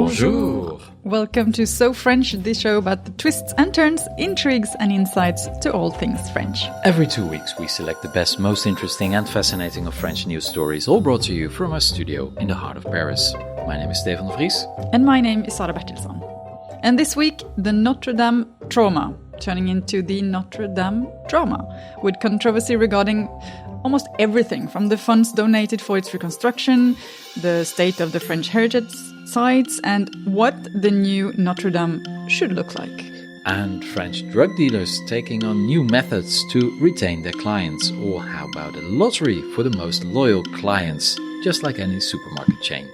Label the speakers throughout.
Speaker 1: Bonjour!
Speaker 2: Welcome to So French, the show about the twists and turns, intrigues and insights to all things French.
Speaker 1: Every 2 weeks we select the best, most interesting and fascinating of French news stories, all brought to you from our studio in the heart of Paris. My name is Stefan de Vries.
Speaker 2: And my name is Sara Bertilsson. And this week, the Notre-Dame trauma, turning into the Notre-Dame drama, with controversy regarding almost everything from the funds donated for its reconstruction, the state of the French heritage sites, and what the new Notre-Dame should look like.
Speaker 1: And French drug dealers taking on new methods to retain their clients. Or how about a lottery for the most loyal clients, just like any supermarket chain.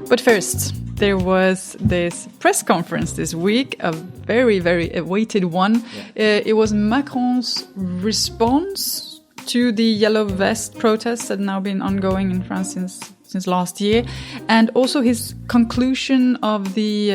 Speaker 2: But first, there was this press conference this week, a very, very awaited one. It was Macron's response to the yellow vest protests that have now been ongoing in France since last year, and also his conclusion of the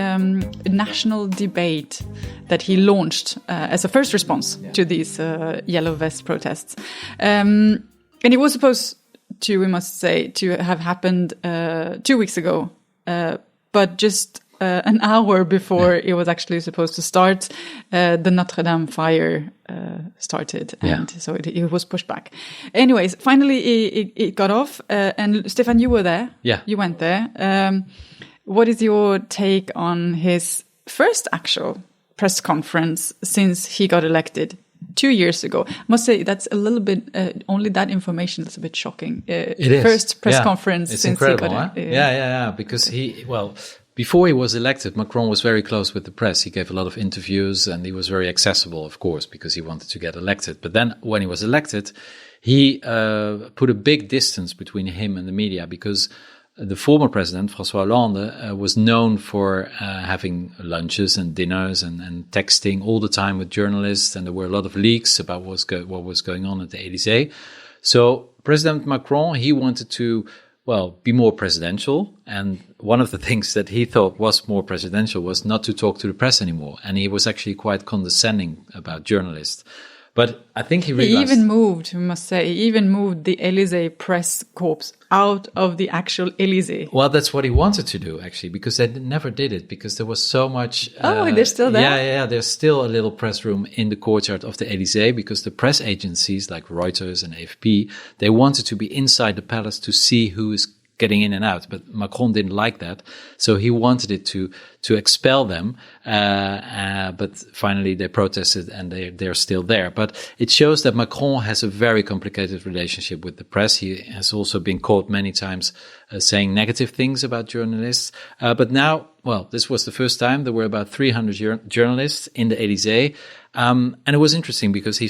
Speaker 2: national debate that he launched as a first response to these yellow vest protests. And it was supposed to, we must say, to have happened 2 weeks ago, but just an hour before it was actually supposed to start, the Notre-Dame fire started, and so it was pushed back. Anyways, finally it got off, and Stefan, you were there.
Speaker 1: Yeah.
Speaker 2: You went there. What is your take on his first actual press conference since he got elected 2 years ago? I must say that's a little bit, only that information is a bit shocking.
Speaker 1: It is.
Speaker 2: First press conference
Speaker 1: it's
Speaker 2: since
Speaker 1: incredible,
Speaker 2: he got
Speaker 1: Yeah, because before he was elected, Macron was very close with the press. He gave a lot of interviews and he was very accessible, of course, because he wanted to get elected. But then when he was elected, he put a big distance between him and the media, because the former president, François Hollande, was known for having lunches and dinners and texting all the time with journalists. And there were a lot of leaks about what was going on at the Élysée. So President Macron, he wanted to, be more presidential. And one of the things that he thought was more presidential was not to talk to the press anymore. And he was actually quite condescending about journalists. But I think he realized...
Speaker 2: He even moved, we must say, the Élysée press corps out of the actual Élysée.
Speaker 1: Well, that's what he wanted to do, actually, because they never did it, because there was so much...
Speaker 2: they're still there?
Speaker 1: Yeah. There's still a little press room in the courtyard of the Élysée, because the press agencies like Reuters and AFP, they wanted to be inside the palace to see who is getting in and out. But Macron didn't like that. So he wanted it to expel them. But finally they protested and they're still there. But it shows that Macron has a very complicated relationship with the press. He has also been caught many times saying negative things about journalists. But now, this was the first time there were about 300 journalists in the Élysée. And it was interesting because he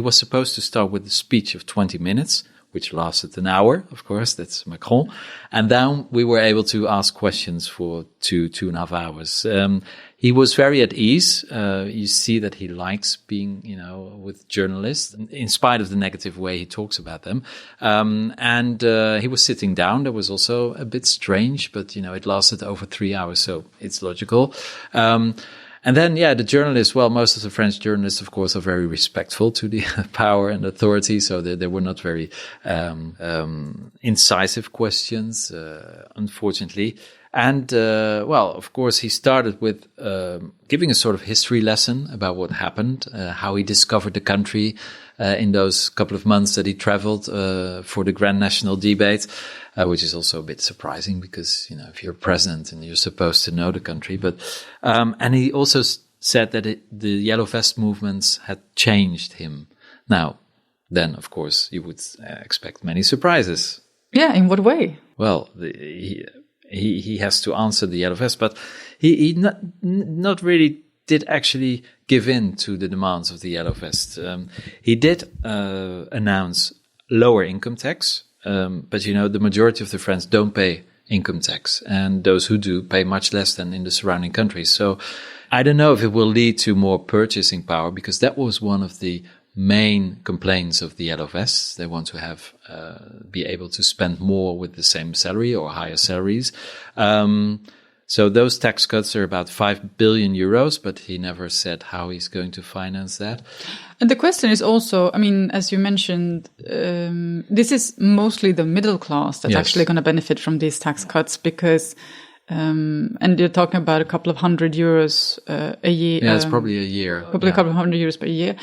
Speaker 1: was supposed to start with a speech of 20 minutes. Which lasted an hour, of course, that's Macron. And then we were able to ask questions for 2.5 hours. He was very at ease. You see that he likes being, with journalists, in spite of the negative way he talks about them. And he was sitting down. That was also a bit strange, but, it lasted over 3 hours, so it's logical. And then, the journalists, most of the French journalists, of course, are very respectful to the power and authority. So they were not very incisive questions, unfortunately. And, of course, he started with giving a sort of history lesson about what happened, how he discovered the country in those couple of months that he traveled for the Grand National Debate, which is also a bit surprising because, if you're president and you're supposed to know the country. But and he also said that the Yellow Vest movements had changed him. Now, then, of course, you would expect many surprises.
Speaker 2: Yeah, in what way?
Speaker 1: Well, he has to answer the Yellow Vest, but he not really did actually give in to the demands of the Yellow Vest. He did announce lower income tax, but the majority of the French don't pay income tax, and those who do pay much less than in the surrounding countries. So I don't know if it will lead to more purchasing power, because that was one of the main complaints of the Yellow Vests. They want to have be able to spend more with the same salary or higher salaries. So those tax cuts are about 5 billion euros, but he never said how he's going to finance that.
Speaker 2: And the question is also, I mean, as you mentioned, this is mostly the middle class that's actually going to benefit from these tax cuts because, and you're talking about a couple of €100 a year.
Speaker 1: Yeah, it's probably a year.
Speaker 2: Probably a couple of €100 per year.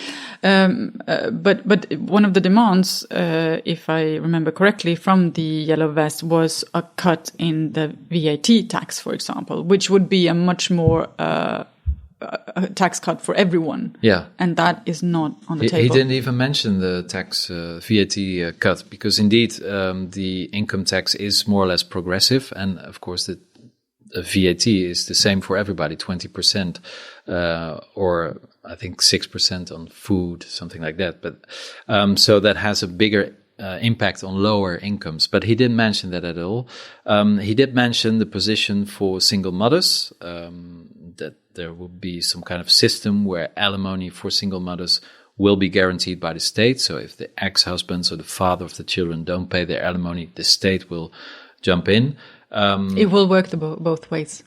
Speaker 2: But one of the demands, if I remember correctly, from the Yellow Vest was a cut in the VAT tax, for example, which would be a much more a tax cut for everyone.
Speaker 1: Yeah.
Speaker 2: And that is not on the table.
Speaker 1: He didn't even mention the tax VAT cut because indeed the income tax is more or less progressive. And of course, the VAT is the same for everybody, 20%, or I think 6% on food, something like that. But so that has a bigger impact on lower incomes. But he didn't mention that at all. He did mention the position for single mothers, that there will be some kind of system where alimony for single mothers will be guaranteed by the state. So if the ex-husbands or the father of the children don't pay their alimony, the state will jump in.
Speaker 2: It will work both ways.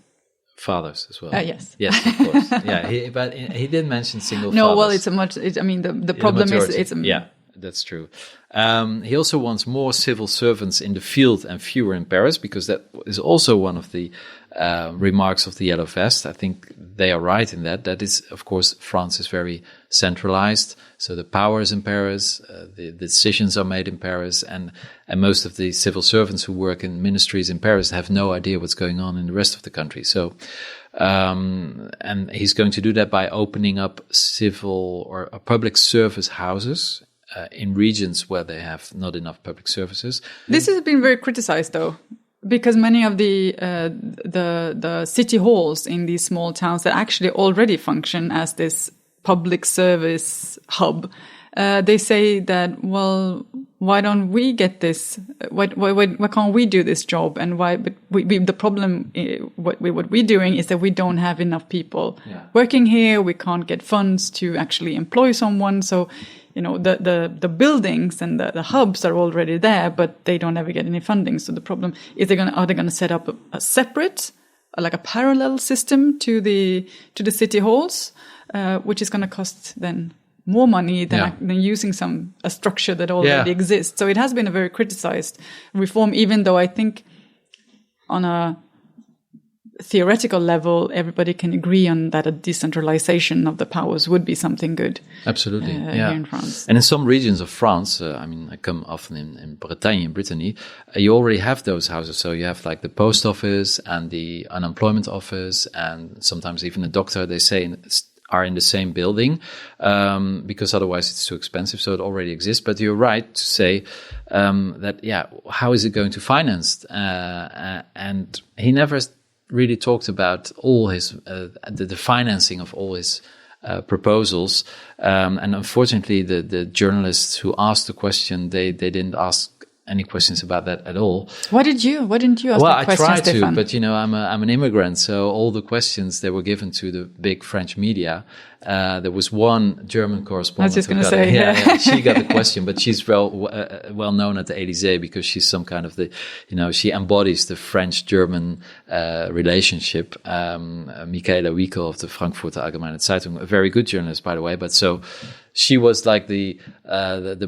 Speaker 1: Fathers as well.
Speaker 2: Yes.
Speaker 1: Yes, of course. Yeah, but he did mention single fathers.
Speaker 2: No, well, the problem is...
Speaker 1: Yeah, that's true. He also wants more civil servants in the field and fewer in Paris, because that is also one of the remarks of the Yellow Vest. I think they are right in that. That is, of course, France is very centralized. So the power is in Paris, the decisions are made in Paris, and most of the civil servants who work in ministries in Paris have no idea what's going on in the rest of the country. So, and he's going to do that by opening up civil or public service houses in regions where they have not enough public services.
Speaker 2: This has been very criticized, though, because many of the city halls in these small towns that actually already function as this public service hub, they say that, well, why don't we get this? Why can't we do this job? And why? But the problem, what we're doing is that we don't have enough people working here. We can't get funds to actually employ someone. So, the buildings and the hubs are already there, but they don't ever get any funding. So the problem is, are they going to set up a separate, like a parallel system to the city halls, which is going to cost then more money than using a structure that already exists. So it has been a very criticized reform, even though I think on a theoretical level, everybody can agree on that a decentralization of the powers would be something good.
Speaker 1: Absolutely,
Speaker 2: here in France.
Speaker 1: And in some regions of France, I come often in Bretagne, in Brittany, you already have those houses. So you have like the post office and the unemployment office, and sometimes even a doctor, they say, are in the same building, because otherwise it's too expensive. So it already exists. But you're right to say that, how is it going to finance? And he never really talked about all his the financing of all his proposals, and unfortunately, the journalists who asked the question, they didn't ask any questions about that at all.
Speaker 2: Why didn't you ask the question,
Speaker 1: I tried
Speaker 2: Stefan?
Speaker 1: to, but I'm an immigrant, so all the questions they were given to the big French media. There was one German correspondent.
Speaker 2: I was just going to say,
Speaker 1: she got the question, but she's well known at the Élysée because she's some kind of she embodies the French-German relationship. Michaela Wiekel of the Frankfurter Allgemeine Zeitung, a very good journalist, by the way. But so she was like the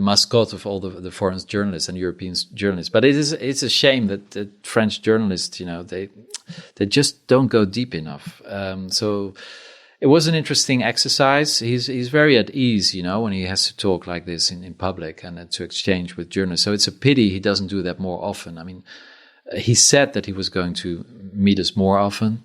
Speaker 1: mascot of all the foreign journalists and European journalists. But it's a shame that the French journalists, they just don't go deep enough. So it was an interesting exercise. He's very at ease, when he has to talk like this in public and to exchange with journalists. So it's a pity he doesn't do that more often. I mean, he said that he was going to meet us more often.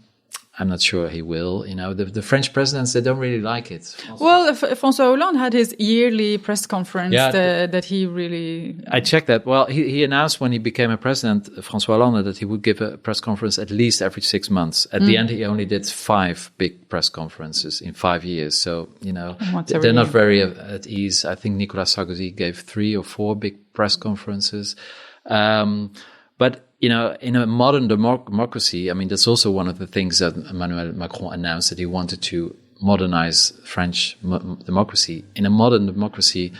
Speaker 1: I'm not sure he will. The French presidents, they don't really like it.
Speaker 2: Well, François Hollande had his yearly press conference that he really...
Speaker 1: I checked that. Well, he announced when he became a president, François Hollande, that he would give a press conference at least every 6 months. At the end, he only did 5 big press conferences in 5 years. So, they're not very at ease. I think Nicolas Sarkozy gave 3 or 4 big press conferences. But in a modern democracy, I mean, that's also one of the things that Emmanuel Macron announced, that he wanted to modernize French democracy. In a modern democracy,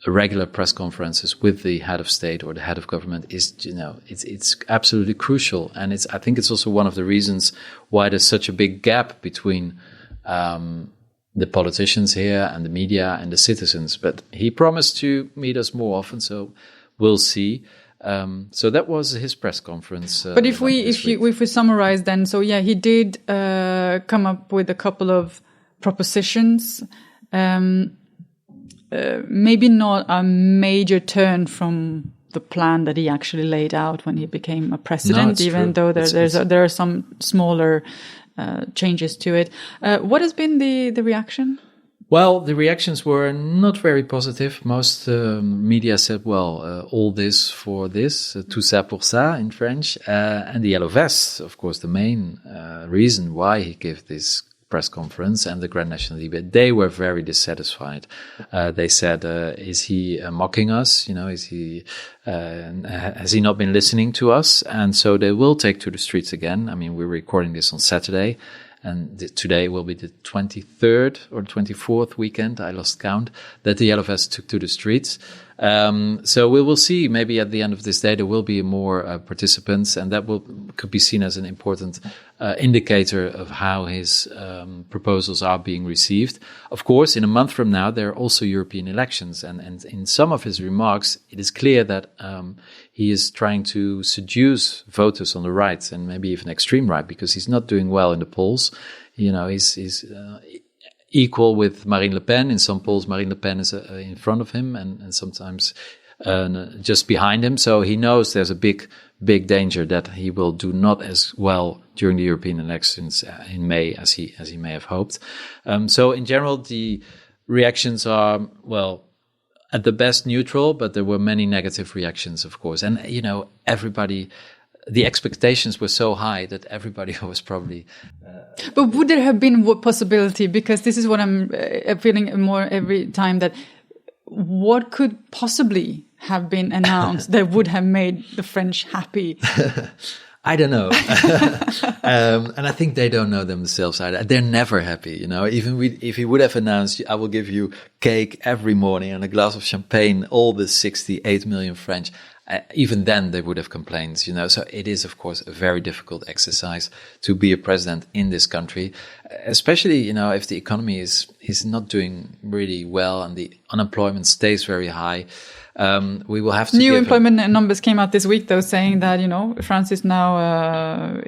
Speaker 1: regular press conferences with the head of state or the head of government is, it's absolutely crucial. And I think it's also one of the reasons why there's such a big gap between the politicians here and the media and the citizens. But he promised to meet us more often, so we'll see. So that was his press conference.
Speaker 2: But if we summarize then, so yeah, he did come up with a couple of propositions. Maybe not a major turn from the plan that he actually laid out when he became a president, even though there are some smaller changes to it. What has been the reaction?
Speaker 1: Well, the reactions were not very positive. Most media said, all this for this, tout ça pour ça in French. And the Yellow Vests, of course, the main reason why he gave this press conference and the Grand National Debate, they were very dissatisfied. They said, is he mocking us? Is he, has he not been listening to us? And so they will take to the streets again. I mean, we're recording this on Saturday, and today will be the 23rd or 24th weekend, I lost count, that the Yellow Vests took to the streets. So we will see, maybe at the end of this day, there will be more participants, and that could be seen as an important indicator of how his proposals are being received. Of course, in a month from now, there are also European elections, and in some of his remarks, it is clear that he is trying to seduce voters on the right and maybe even extreme right, because he's not doing well in the polls. He's equal with Marine Le Pen. In some polls, Marine Le Pen is in front of him and sometimes just behind him. So he knows there's a big danger that he will do not as well during the European elections in May as he may have hoped. So in general, the reactions are, at the best neutral, but there were many negative reactions, of course. And, everybody, the expectations were so high that everybody was probably...
Speaker 2: But would there have been what possibility? Because this is what I'm feeling more every time, that what could possibly have been announced that would have made the French happy?
Speaker 1: I don't know. And I think they don't know themselves either. They're never happy, Even if he would have announced, I will give you cake every morning and a glass of champagne, all the 68 million French, even then they would have complained, So it is, of course, a very difficult exercise to be a president in this country, especially, if the economy is not doing really well and the unemployment stays very high. We will have to. New
Speaker 2: employment numbers came out this week, though, saying that France is now.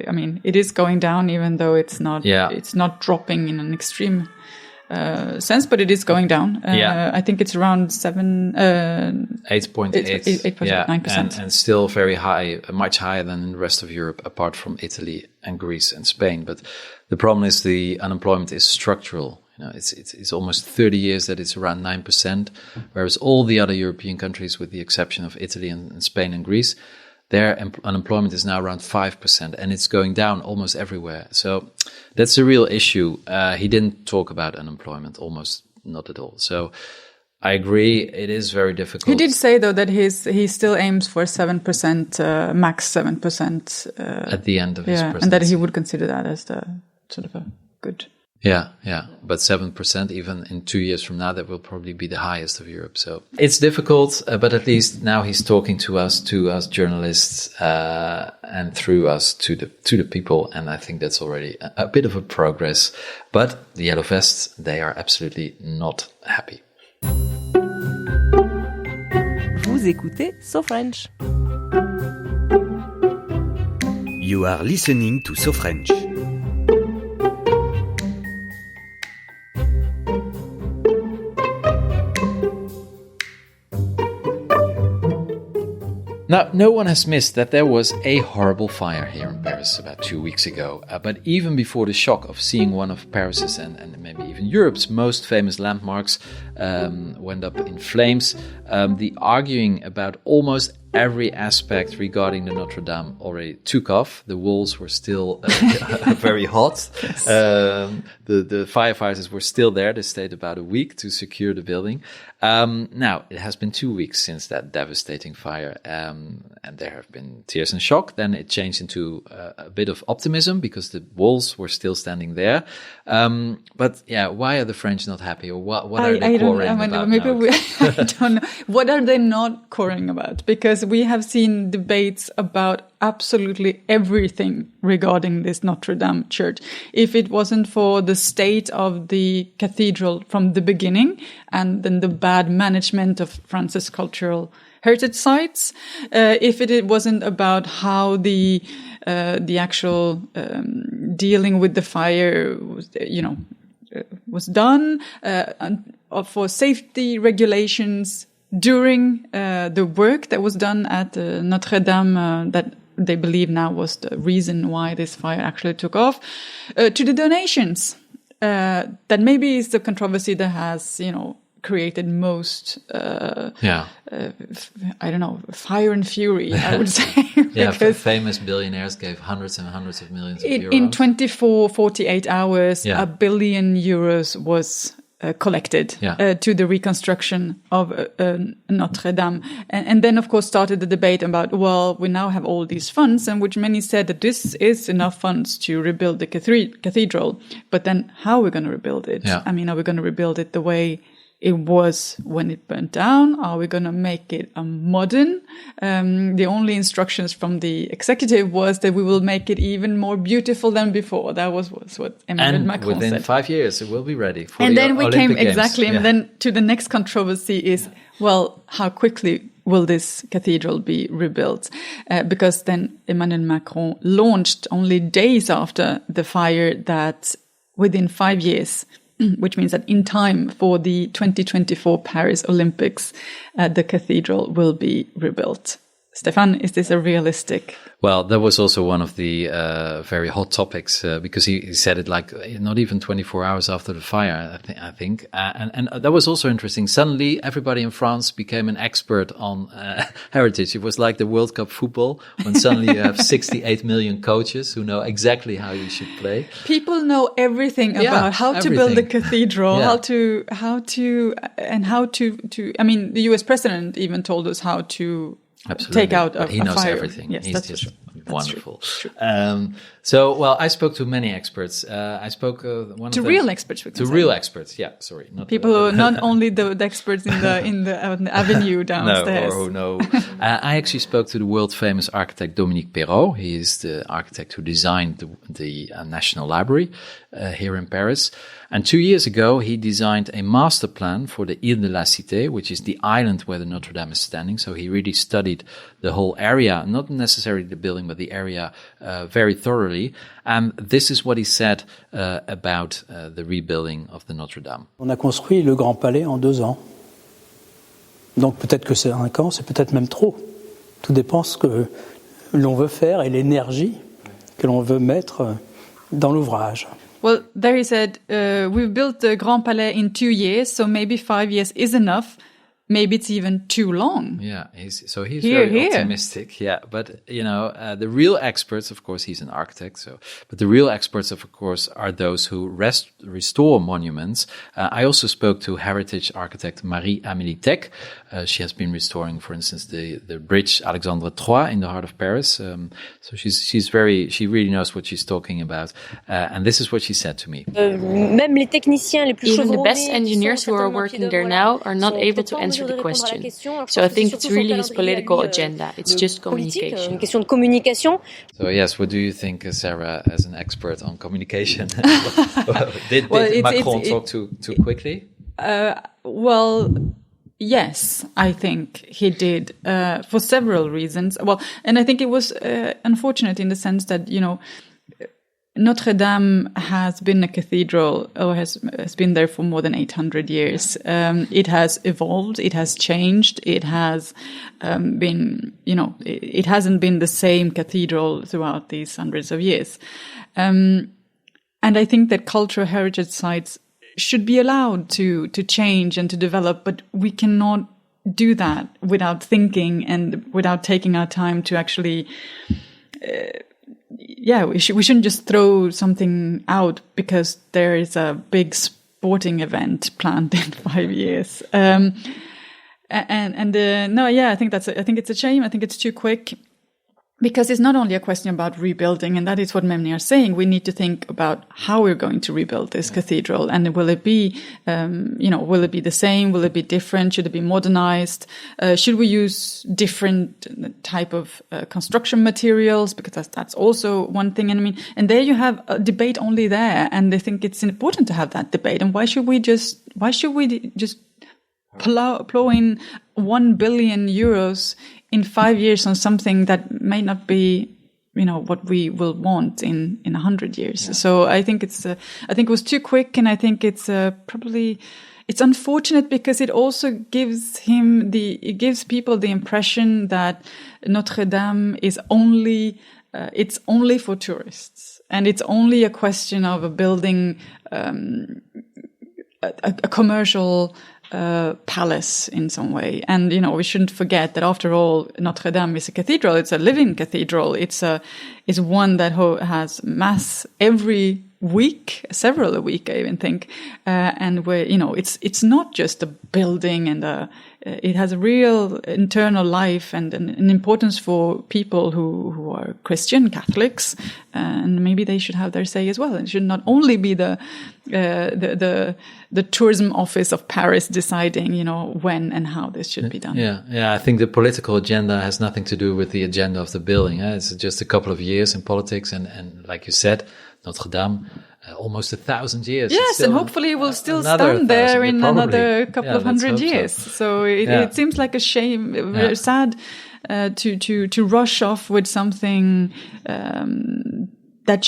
Speaker 2: It is going down, even though it's not. Yeah. It's not dropping in an extreme sense, but it is going down. I think it's around 8.8%, 9%,
Speaker 1: and still very high, much higher than in the rest of Europe, apart from Italy and Greece and Spain. But the problem is the unemployment is structural. It's almost 30 years that it's around 9%, whereas all the other European countries, with the exception of Italy and Spain and Greece, their unemployment is now around 5%, and it's going down almost everywhere. So that's a real issue. He didn't talk about unemployment, almost not at all. So I agree, it is very difficult.
Speaker 2: He did say, though, that he still aims for 7%, max 7%
Speaker 1: at the end of his presidency,
Speaker 2: and that he would consider that as the sort of a good.
Speaker 1: Yeah. But 7%, even in 2 years from now, that will probably be the highest of Europe. So it's difficult, but at least now he's talking to us journalists, and through us to the people. And I think that's already a bit of a progress. But the Yellow Vests, they are absolutely not happy.
Speaker 3: Vous écoutez So French.
Speaker 4: You are listening to So French.
Speaker 1: Now, no one has missed that there was a horrible fire here in Paris about 2 weeks ago. But even before the shock of seeing one of Paris's and maybe even Europe's most famous landmarks went up in flames, the arguing about almost every aspect regarding the Notre-Dame already took off. The walls were still very hot.
Speaker 2: Yes.
Speaker 1: The firefighters were still there. They stayed about a week to secure the building. Now, it has been 2 weeks since that devastating fire, and there have been tears and shock. Then it changed into a bit of optimism because the walls were still standing there. But yeah, why are the French not happy, or what are they quarreling about
Speaker 2: maybe
Speaker 1: now?
Speaker 2: I don't know. What are they not quarreling about? Because we have seen debates about absolutely everything regarding this Notre-Dame church. If it wasn't for the state of the cathedral from the beginning, and then the bad management of France's cultural heritage sites, if it wasn't about how the actual dealing with the fire was done, and for safety regulations during the work that was done at Notre-Dame, that they believe now was the reason why this fire actually took off, to the donations. That maybe is the controversy that has, created most, I don't know, fire and fury, I would say.
Speaker 1: Yeah, famous billionaires gave hundreds and hundreds of millions of euros.
Speaker 2: In 48 hours, €1 billion was collected to the reconstruction of Notre-Dame. And then, of course, started the debate about, well, we now have all these funds, and which many said that this is enough funds to rebuild the cathedral. But then how are we going to rebuild it?
Speaker 1: Yeah.
Speaker 2: I mean, are we going to rebuild it the way it was when it burnt down? Are we going to make it a modern? The only instructions from the executive was that we will make it even more beautiful than before. That was what Emmanuel Macron said.
Speaker 1: And within 5 years, it will be ready for
Speaker 2: and
Speaker 1: the
Speaker 2: then we
Speaker 1: Olympic
Speaker 2: came
Speaker 1: Games.
Speaker 2: exactly, and then to the next controversy is, well, how quickly will this cathedral be rebuilt? Because then Emmanuel Macron launched only days after the fire that within 5 years, which means that in time for the 2024 Paris Olympics, the cathedral will be rebuilt. Stefan, is this a realistic?
Speaker 1: Well, that was also one of the very hot topics because he said it like not even 24 hours after the fire, I think. And that was also interesting. Suddenly, everybody in France became an expert on heritage. It was like the World Cup football when suddenly you have 68 million coaches who know exactly how you should play.
Speaker 2: People know everything about how to build a cathedral, how to. I mean, the US president even told us how to.
Speaker 1: Absolutely.
Speaker 2: Take out a
Speaker 1: he knows
Speaker 2: fire.
Speaker 1: everything.
Speaker 2: Yes,
Speaker 1: He's
Speaker 2: that's
Speaker 1: just
Speaker 2: true.
Speaker 1: wonderful.
Speaker 2: True.
Speaker 1: So, I spoke to many experts. I spoke
Speaker 2: to real experts.
Speaker 1: To real experts, yeah. Sorry, not
Speaker 2: people who not only the experts in the avenue downstairs.
Speaker 1: No, or who know. I actually spoke to the world famous architect Dominique Perrault. He is the architect who designed the National Library here in Paris. And 2 years ago, he designed a master plan for the Île de la Cité, which is the island where the Notre-Dame is standing. So he really studied the whole area, not necessarily the building, but the area very thoroughly. And this is what he said about the rebuilding of the Notre-Dame.
Speaker 5: On a construit le Grand Palais en 2 ans. Donc peut-être que c'est 5 ans, c'est peut-être même trop. Tout dépend ce que l'on veut faire et l'énergie que l'on veut mettre dans l'ouvrage.
Speaker 2: Well, there he said, we've built the Grand Palais in 2 years, so maybe 5 years is enough. Maybe it's even too long.
Speaker 1: Yeah, he's very optimistic. Yeah, but the real experts, of course, he's an architect. But the real experts, of course, are those who restore monuments. I also spoke to heritage architect Marie-Amélie Tech. She has been restoring, for instance, the bridge Alexandre III in the heart of Paris. So she really knows what she's talking about. And this is what she said to me.
Speaker 6: Even the best engineers who are working there now are not able to answer the question. So I think it's really his political agenda. It's just communication.
Speaker 1: So yes, what do you think, Sarah, as an expert on communication? Did Macron talk too quickly?
Speaker 2: Well, yes, I think he did, for several reasons. Well, and I think it was unfortunate in the sense that, Notre-Dame has been a cathedral, or has been there for more than 800 years. It has evolved, it has changed, it has been, it hasn't been the same cathedral throughout these hundreds of years. And I think that cultural heritage sites should be allowed to change and to develop, but we cannot do that without thinking and without taking our time to actually, we shouldn't just throw something out because there is a big sporting event planned in 5 years. I think it's a shame. I think it's too quick. Because it's not only a question about rebuilding, and that is what many are saying. We need to think about how we're going to rebuild this cathedral, and will it be, will it be the same? Will it be different? Should it be modernized? Should we use different type of construction materials? Because that's also one thing. And there you have a debate only there, and I think it's important to have that debate. And why should we just plow in 1 billion euros in 5 years on something that may not be, what we will want in 100 years. Yeah. So I think it was too quick, and I think it's it's unfortunate because it also gives people the impression that Notre-Dame is it's only for tourists, and it's only a question of a building, a commercial palace in some way. And, we shouldn't forget that after all, Notre-Dame is a cathedral. It's a living cathedral. It's one that has mass every week, several a week, I even think. And where, it's not just a building and it has a real internal life and an importance for people who are Christian, Catholics, and maybe they should have their say as well. It should not only be the tourism office of Paris deciding, when and how this should be done.
Speaker 1: Yeah. I think the political agenda has nothing to do with the agenda of the building. It's just a couple of years in politics, and like you said, Notre-Dame. Almost 1,000 years.
Speaker 2: Yes, and hopefully it will still stand there in another couple of hundred years. So it seems like a shame, very sad to rush off with something that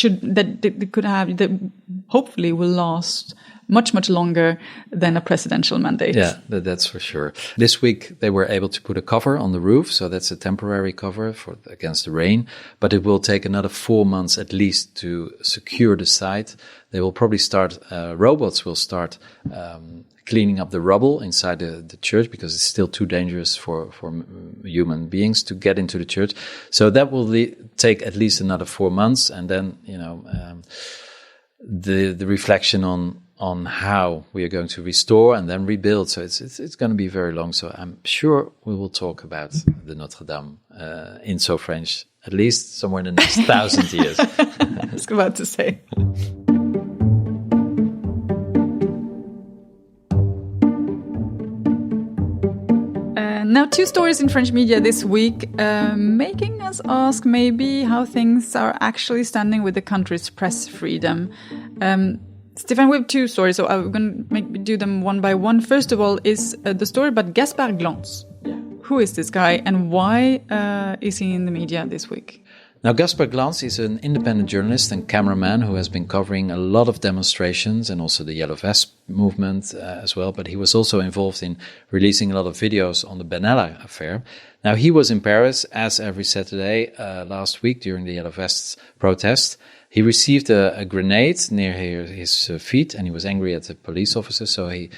Speaker 2: hopefully will last much longer than a presidential mandate.
Speaker 1: Yeah, that's for sure. This week they were able to put a cover on the roof, so that's a temporary cover against the rain, but it will take another 4 months at least to secure the site. They will probably start, robots will start cleaning up the rubble inside the church because it's still too dangerous for human beings to get into the church. So that will take at least another 4 months, and then, the reflection on how we are going to restore and then rebuild. So it's going to be very long. So I'm sure we will talk about the Notre-Dame in So French, at least somewhere in the next 1,000 years.
Speaker 2: I was about to say. Now, 2 stories in French media this week, making us ask maybe how things are actually standing with the country's press freedom. Stefan, we have 2 stories, so I'm going to do them one by one. First of all is the story about Gaspard Glantz. Yeah. Who is this guy, and why is he in the media this week?
Speaker 1: Now, Gaspard Glantz is an independent journalist and cameraman who has been covering a lot of demonstrations and also the Yellow Vest movement as well. But he was also involved in releasing a lot of videos on the Benalla affair. Now, he was in Paris, as every Saturday last week during the Yellow Vests protest. He received a grenade near his feet, and he was angry at the police officer. So he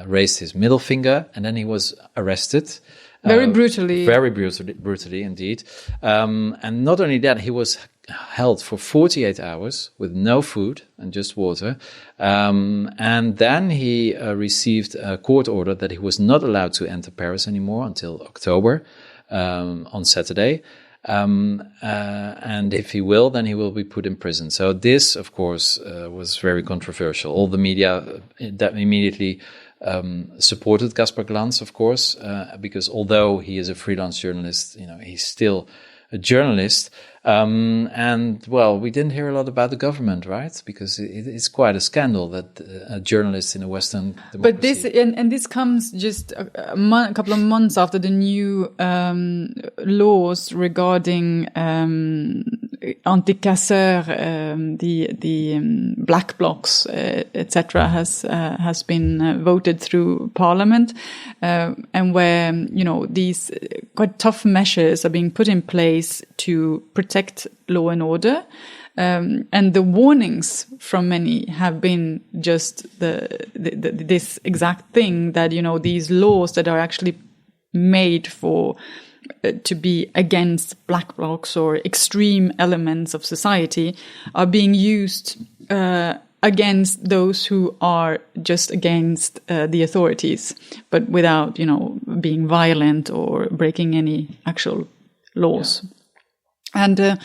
Speaker 1: raised his middle finger, and then he was arrested.
Speaker 2: Very brutally.
Speaker 1: Very brutally indeed. And not only that, he was held for 48 hours with no food and just water. And then he received a court order that he was not allowed to enter Paris anymore until October on Saturday. And if he will, then he will be put in prison. So this, of course, was very controversial. All the media that immediately supported Gaspard Glantz, of course, because although he is a freelance journalist, he's still a journalist. And well, we didn't hear a lot about the government, right? Because it's quite a scandal that a journalist in a Western democracy. But
Speaker 2: this comes just a couple of months after the new laws regarding anti-casseurs, the black blocs, etc., has been voted through Parliament, and where these quite tough measures are being put in place to protect law and order. And the warnings from many have been just this exact thing that, these laws that are actually made for to be against black blocs or extreme elements of society are being used against those who are just against the authorities, but without, being violent or breaking any actual laws. Yeah.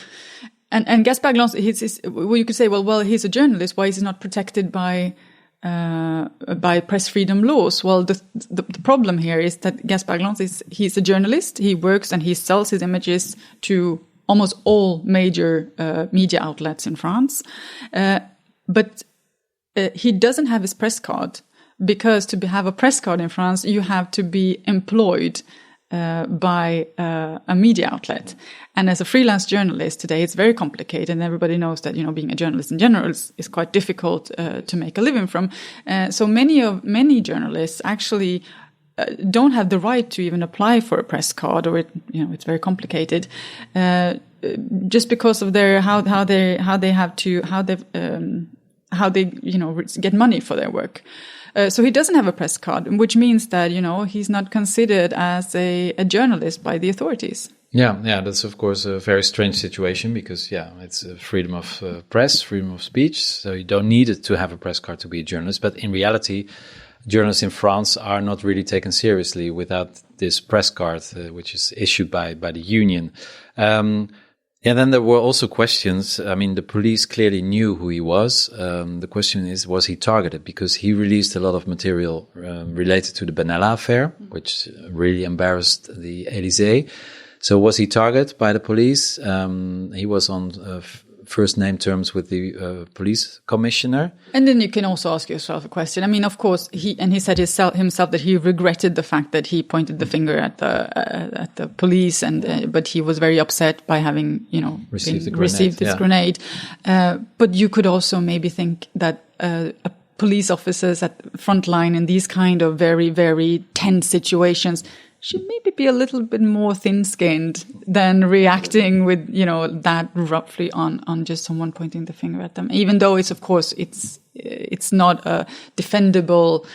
Speaker 2: And Gaspard Glance, you could say, well, he's a journalist. Why is he not protected by press freedom laws? Well, the problem here is that Gaspard Glance he's a journalist. He works and he sells his images to almost all major media outlets in France. But he doesn't have his press card, because to have a press card in France, you have to be employed by a media outlet. And as a freelance journalist today, it's very complicated. And everybody knows that, being a journalist in general is quite difficult to make a living from. So many journalists actually don't have the right to even apply for a press card, or it's very complicated, just because of how they get money for their work. So he doesn't have a press card, which means that, he's not considered as a journalist by the authorities.
Speaker 1: Yeah, that's of course a very strange situation, because it's freedom of press, freedom of speech. So you don't need it to have a press card to be a journalist. But in reality, journalists in France are not really taken seriously without this press card, which is issued by the union. Then there were also questions. I mean, the police clearly knew who he was. The question is, was he targeted? Because he released a lot of material related to the Benalla affair, which really embarrassed the Élysée. So was he targeted by the police? He was on first name terms with the police commissioner. And
Speaker 2: then you can also ask yourself a question. I mean, of course, he said himself that he regretted the fact that he pointed the finger at the police, but he was very upset by having received this grenade. But you could also maybe think that police officers at front line in these kind of very, very tense situations should maybe be a little bit more thin-skinned than reacting with, that roughly on just someone pointing the finger at them. Even though it's not a defendable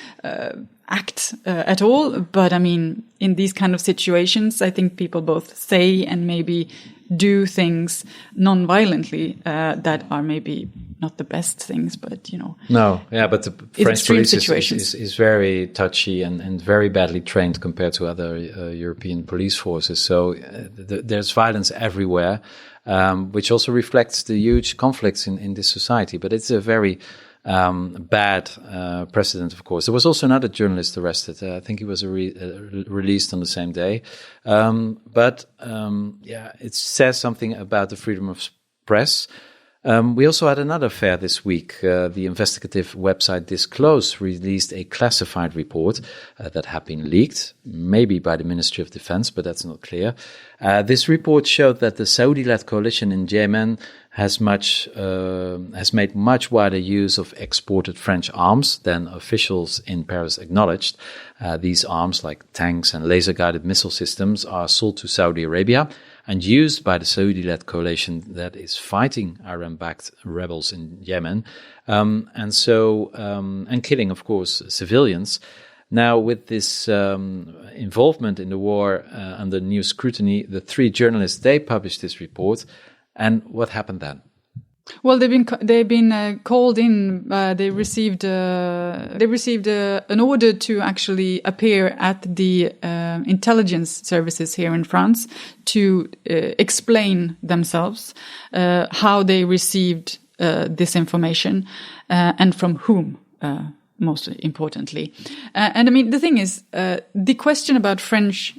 Speaker 2: act at all. But I mean, in these kind of situations, I think people both say and maybe do things non-violently that are maybe not the best things, but
Speaker 1: No, but the French police is very touchy and very badly trained compared to other European police forces. So there's violence everywhere, which also reflects the huge conflicts in this society. But it's a very bad precedent, of course. There was also another journalist arrested. I think he was released on the same day. But it says something about the freedom of press. We also had another affair this week. The investigative website Disclose released a classified report that had been leaked, maybe by the Ministry of Defense, but that's not clear. This report showed that the Saudi-led coalition in Yemen has made much wider use of exported French arms than officials in Paris acknowledged. These arms, like tanks and laser-guided missile systems, are sold to Saudi Arabia and used by the Saudi-led coalition that is fighting Iran-backed rebels in Yemen, and killing, of course, civilians. Now, with this involvement in the war under new scrutiny, the three journalists, they published this report. And what happened then?
Speaker 2: Well, they've been called in. They received an order to actually appear at the intelligence services here in France to explain themselves how they received this information and from whom. Most importantly, and I mean the thing is, the question about French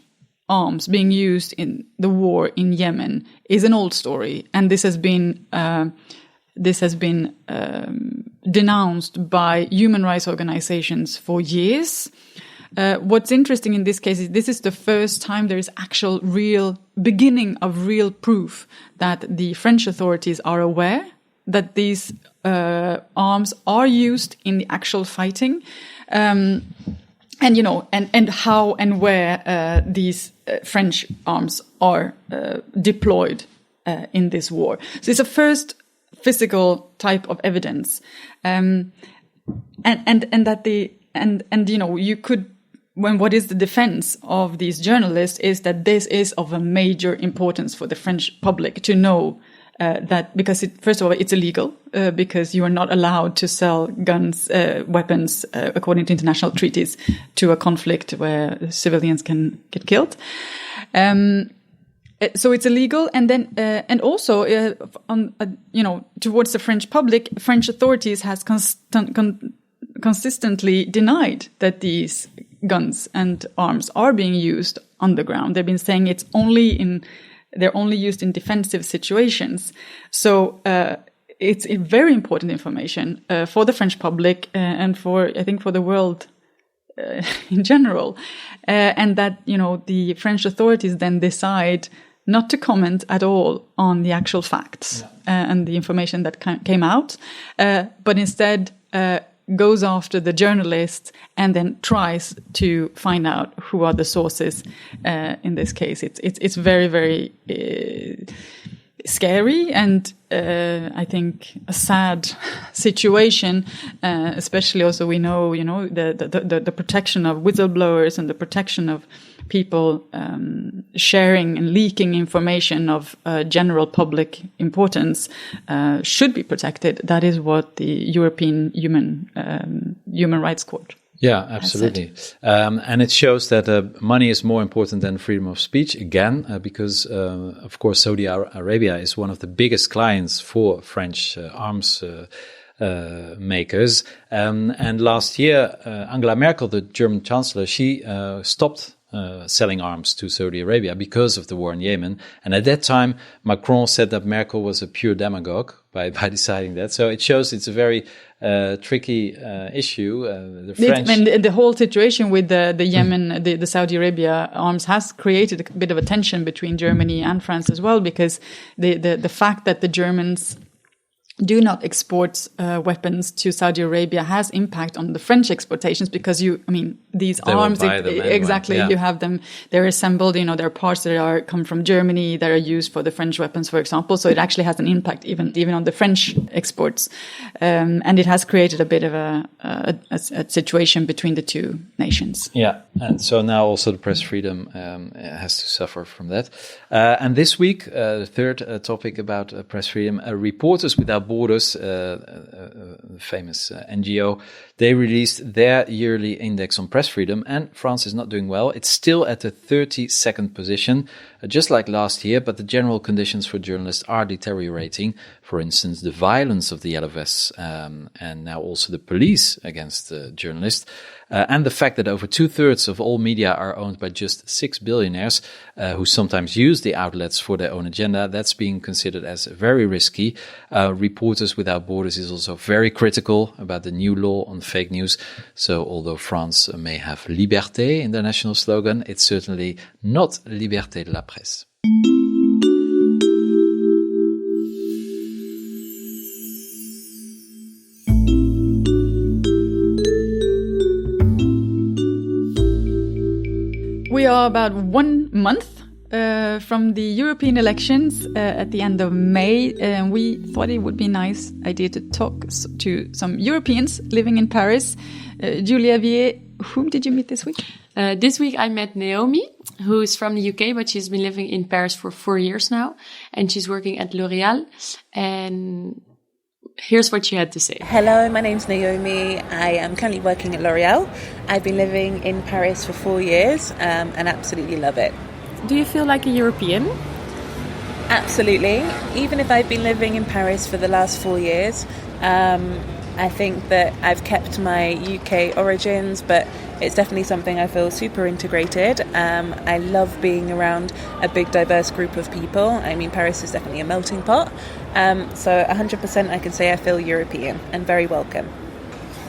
Speaker 2: arms being used in the war in Yemen is an old story, and this has been denounced by human rights organizations for years. What's interesting in this case is this is the first time there is actual real beginning of real proof that the French authorities are aware that these arms are used in the actual fighting, and how and where these French arms are deployed in this war. So it's a first physical type of evidence, and you could. What is the defense of these journalists is that this is of a major importance for the French public to know that, because first of all, it's illegal, because you are not allowed to sell guns, weapons, according to international treaties, to a conflict where civilians can get killed. So it's illegal, and then and also towards the French public, French authorities has consistently denied that these guns and arms are being used on the ground. They've been saying they're only used in defensive situations. So it's a very important information for the French public and for the world in general, and that the French authorities then decide not to comment at all on the actual facts and the information that came out, but instead goes after the journalists and then tries to find out who are the sources. In this case, it's very, very scary and I think a sad situation. Especially also we know the protection of whistleblowers and the protection of people sharing and leaking information of general public importance should be protected. That is what the European Human Rights Court.
Speaker 1: Yeah, absolutely. And it shows that money is more important than freedom of speech, again, because, of course, Saudi Arabia is one of the biggest clients for French arms makers. And last year, Angela Merkel, the German chancellor, she stopped selling arms to Saudi Arabia because of the war in Yemen. And at that time, Macron said that Merkel was a pure demagogue by deciding that. So it shows it's a very tricky issue. The French...
Speaker 2: And the whole situation with the Yemen, the Saudi Arabia arms has created a bit of a tension between Germany and France as well, because the fact that the Germans do not export weapons to Saudi Arabia has impact on the French exportations, because these arms, exactly, you have them, they're assembled, there are parts that come from Germany that are used for the French weapons, for example. So it actually has an impact even on the French exports. And it has created a bit of a situation between the two nations.
Speaker 1: Yeah. And so now also the press freedom has to suffer from that. And this week, the third topic about press freedom, Reporters Without Borders, famous NGO, they released their yearly index on press freedom, and France is not doing well. It's still at the 32nd position, just like last year, but the general conditions for journalists are deteriorating. For instance, the violence of the yellow vests, and now also the police against journalists, and the fact that over 2/3 of all media are owned by just 6 billionaires who sometimes use the outlets for their own agenda. That's being considered as very risky. Reporters Without Borders is also very critical about the new law on fake news. So although France may have liberté in their national slogan, it's certainly not liberté de la presse.
Speaker 2: We are about 1 month from the European elections at the end of May, and we thought it would be a nice idea to talk to some Europeans living in Paris. Julia Vier, whom did you meet this week?
Speaker 6: This week I met Naomi, who is from the UK, but she's been living in Paris for 4 years now, and she's working at L'Oréal. And here's what she had to say.
Speaker 7: Hello, my name's Naomi. I am currently working at L'Oréal. I've been living in Paris for 4 years and absolutely love it.
Speaker 6: Do you feel like a European?
Speaker 7: Absolutely. Even if I've been living in Paris for the last 4 years, I think that I've kept my UK origins, but it's definitely something I feel super integrated. I love being around a big, diverse group of people. I mean, Paris is definitely a melting pot. So 100% I can say I feel European and very welcome.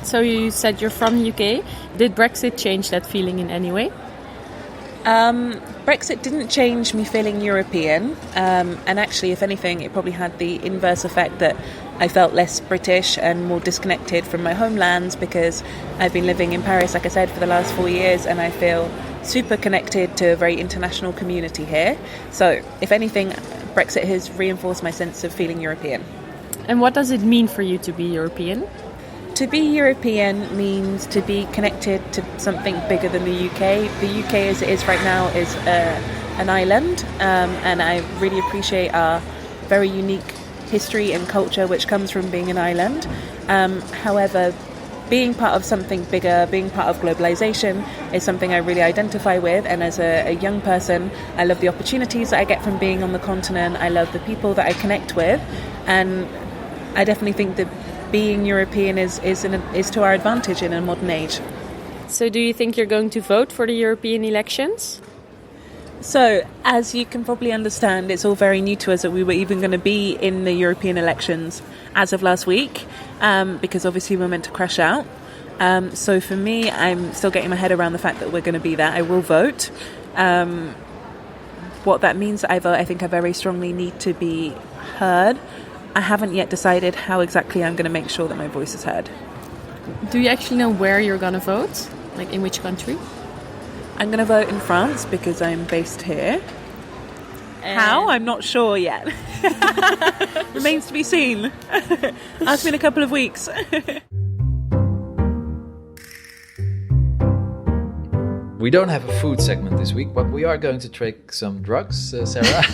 Speaker 6: So you said you're from the UK. Did Brexit change that feeling in any way?
Speaker 7: Brexit didn't change me feeling European. And actually, if anything, it probably had the inverse effect that I felt less British and more disconnected from my homelands, because I've been living in Paris, like I said, for the last 4 years, and I feel super connected to a very international community here. So if anything, Brexit has reinforced my sense of feeling European.
Speaker 6: And what does it mean for you to be European?
Speaker 7: To be European means to be connected to something bigger than the UK. The UK, as it is right now, is an island, and I really appreciate our very unique history and culture which comes from being an island. However, being part of something bigger, being part of globalization is something I really identify with, and as a young person, I love the opportunities that I get from being on the continent. I love the people that I connect with, and I definitely think that being European is to our advantage in a modern age.
Speaker 6: So do you think you're going to vote for the European elections?
Speaker 7: So, as you can probably understand, it's all very new to us that we were even going to be in the European elections as of last week, because obviously we're meant to crash out. So for me, I'm still getting my head around the fact that we're going to be there. I will vote. What that means that I vote, I think I very strongly need to be heard. I haven't yet decided how exactly I'm going to make sure that my voice is heard.
Speaker 6: Do you actually know where you're going to vote? Like in which country?
Speaker 7: I'm going to vote in France because I'm based here. How? I'm not sure yet. Remains to be seen. Ask me in a couple of weeks.
Speaker 1: We don't have a food segment this week, but we are going to take some drugs, Sarah.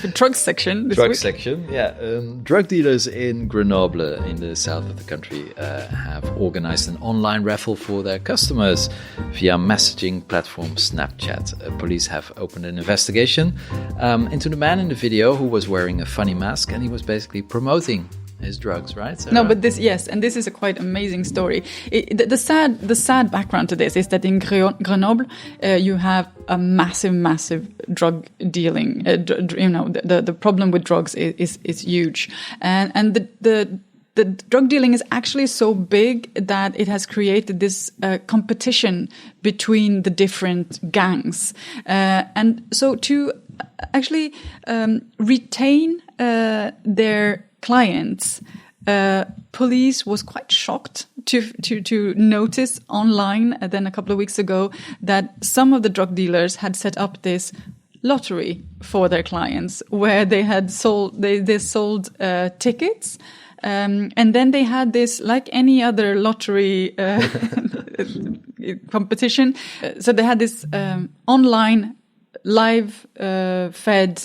Speaker 2: A drug section this
Speaker 1: Drug
Speaker 2: week.
Speaker 1: section, yeah. Drug dealers in Grenoble, in the south of the country, have organized an online raffle for their customers via messaging platform Snapchat. Police have opened an investigation into the man in the video who was wearing a funny mask, and he was basically promoting his drugs, right, Sarah?
Speaker 2: No, but this is a quite amazing story. The sad background to this is that in Grenoble, you have a massive drug dealing. The problem with drugs is huge, and the drug dealing is actually so big that it has created this competition between the different gangs, and so to actually retain their clients, police was quite shocked to notice online then a couple of weeks ago that some of the drug dealers had set up this lottery for their clients where they had sold tickets, and then they had this, like any other lottery competition, so they had this online live fed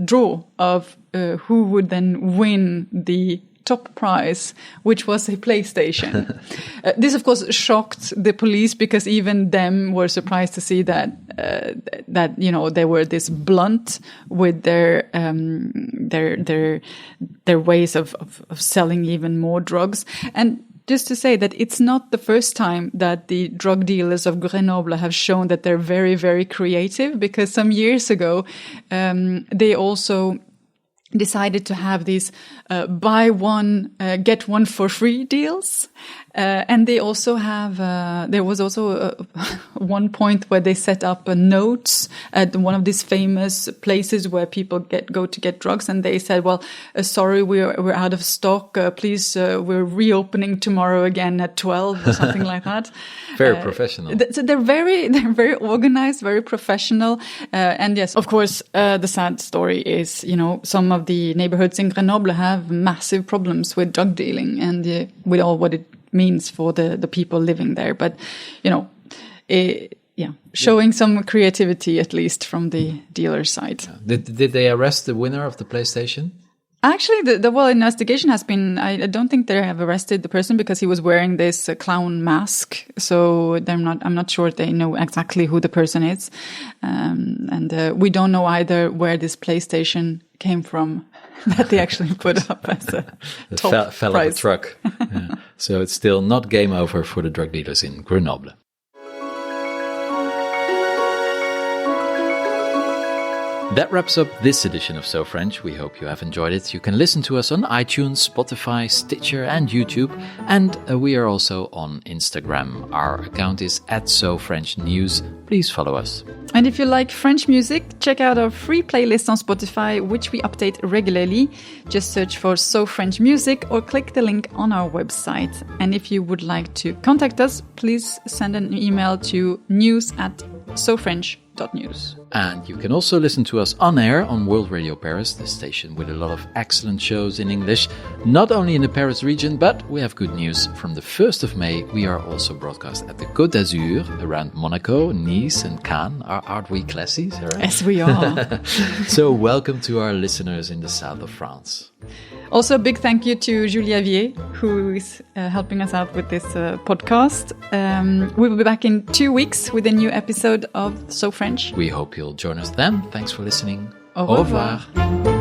Speaker 2: draw of who would then win the top prize, which was a PlayStation. This, of course, shocked the police because even them were surprised to see that they were this blunt with their ways of selling even more drugs. And just to say that it's not the first time that the drug dealers of Grenoble have shown that they're very, very creative, because some years ago, they also decided to have these buy one, get one for free deals. And they also have, there was also one point where they set up notes at one of these famous places where people go to get drugs. And they said, well, sorry, we're out of stock. Please, we're reopening tomorrow again at 12 or something like that.
Speaker 1: Very professional.
Speaker 2: So they're very organized, very professional. And yes, of course, the sad story is, some of the neighborhoods in Grenoble have massive problems with drug dealing and with all what it means for the people living there. But, showing some creativity, at least from the dealer side.
Speaker 1: Did they arrest the winner of the PlayStation?
Speaker 2: Actually, the investigation has been, I don't think they have arrested the person because he was wearing this clown mask. So I'm not sure they know exactly who the person is. And we don't know either where this PlayStation came from that they actually put up as a top
Speaker 1: fell
Speaker 2: prize.
Speaker 1: off a truck. Yeah. So it's still not game over for the drug dealers in Grenoble. That wraps up this edition of So French. We hope you have enjoyed it. You can listen to us on iTunes, Spotify, Stitcher and YouTube. And we are also on Instagram. Our account is @SoFrenchNews. Please follow us.
Speaker 2: And if you like French music, check out our free playlist on Spotify, which we update regularly. Just search for So French Music or click the link on our website. And if you would like to contact us, please send an email to news@sofrench.nl. sofrench.news.
Speaker 1: And you can also listen to us on air on World Radio Paris, the station with a lot of excellent shows in English, not only in the Paris region, but we have good news. From the 1st of May, we are also broadcast at the Côte d'Azur, around Monaco, Nice and Cannes. Aren't we classy, Sarah?
Speaker 2: Yes, we are.
Speaker 1: So welcome to our listeners in the south of France.
Speaker 2: Also, a big thank you to Julie Avier, who is helping us out with this podcast. We will be back in 2 weeks with a new episode of So French.
Speaker 1: We hope you'll join us then. Thanks for listening.
Speaker 2: Au revoir.